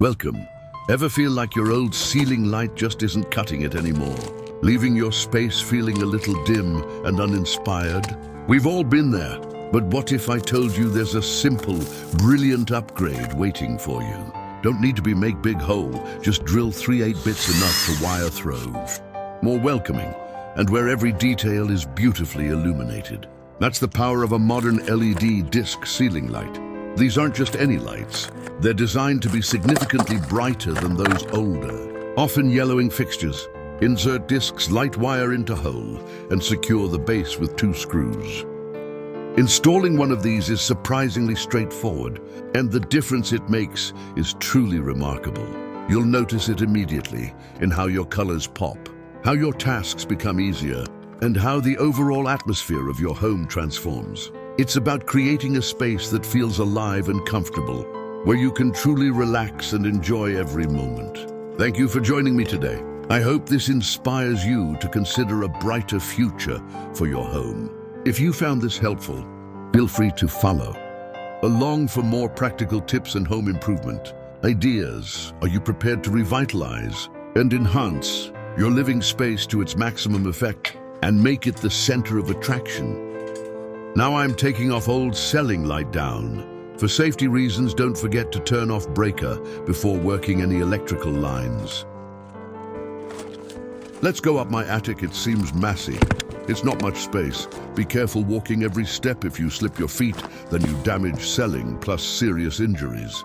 Welcome. Ever feel like your old ceiling light just isn't cutting it anymore? Leaving your space feeling a little dim and uninspired? We've all been there, but what if I told you there's a simple, brilliant upgrade waiting for you? Don't need to be make big hole, just drill 3/8 bits enough to wire throw. More welcoming, and where every detail is beautifully illuminated. That's the power of a modern LED disc ceiling light. These aren't just any lights. They're designed to be significantly brighter than those older, often yellowing fixtures. Insert discs, light wire into hole, and secure the base with 2 screws. Installing one of these is surprisingly straightforward, and the difference it makes is truly remarkable. You'll notice it immediately in how your colors pop, how your tasks become easier, and how the overall atmosphere of your home transforms. It's about creating a space that feels alive and comfortable, where you can truly relax and enjoy every moment. Thank you for joining me today. I hope this inspires you to consider a brighter future for your home. If you found this helpful, feel free to follow along for more practical tips and home improvement ideas. Are you prepared to revitalize and enhance your living space to its maximum effect and make it the center of attraction? Now I'm taking off old ceiling light down. For safety reasons, don't forget to turn off breaker before working any electrical lines. Let's go up my attic. It seems messy. It's not much space. Be careful walking every step. If you slip your feet, then you damage ceiling plus serious injuries.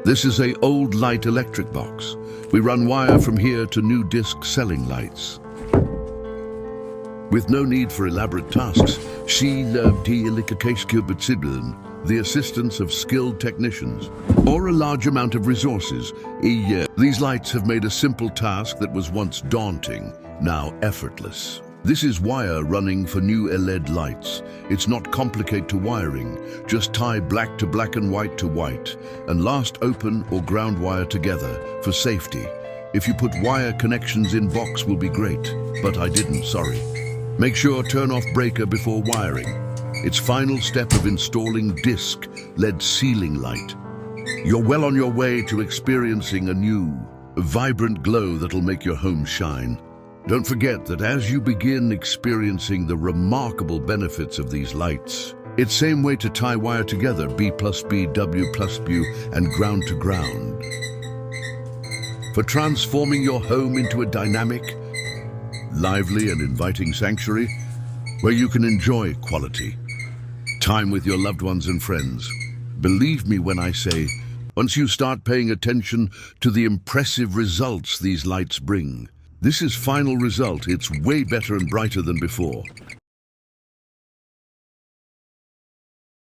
This is an old light electric box. We run wire from here to new disc ceiling lights. With no need for elaborate tasks, the assistance of skilled technicians, or a large amount of resources. These lights have made a simple task that was once daunting, now effortless. This is wire running for new LED lights. It's not complicated to wiring. Just tie black to black and white to white, and last open or ground wire together for safety. If you put wire connections in box will be great, but I didn't, sorry. Make sure turn off breaker before wiring. It's final step of installing disc LED ceiling light. You're well on your way to experiencing a new, vibrant glow that'll make your home shine. Don't forget that as you begin experiencing the remarkable benefits of these lights, it's same way to tie wire together, B plus B, W plus B, and ground to ground. For transforming your home into a dynamic, lively and inviting sanctuary where you can enjoy quality time with your loved ones and friends. Believe me when I say, once you start paying attention to the impressive results these lights bring, this is final result. It's way better and brighter than before.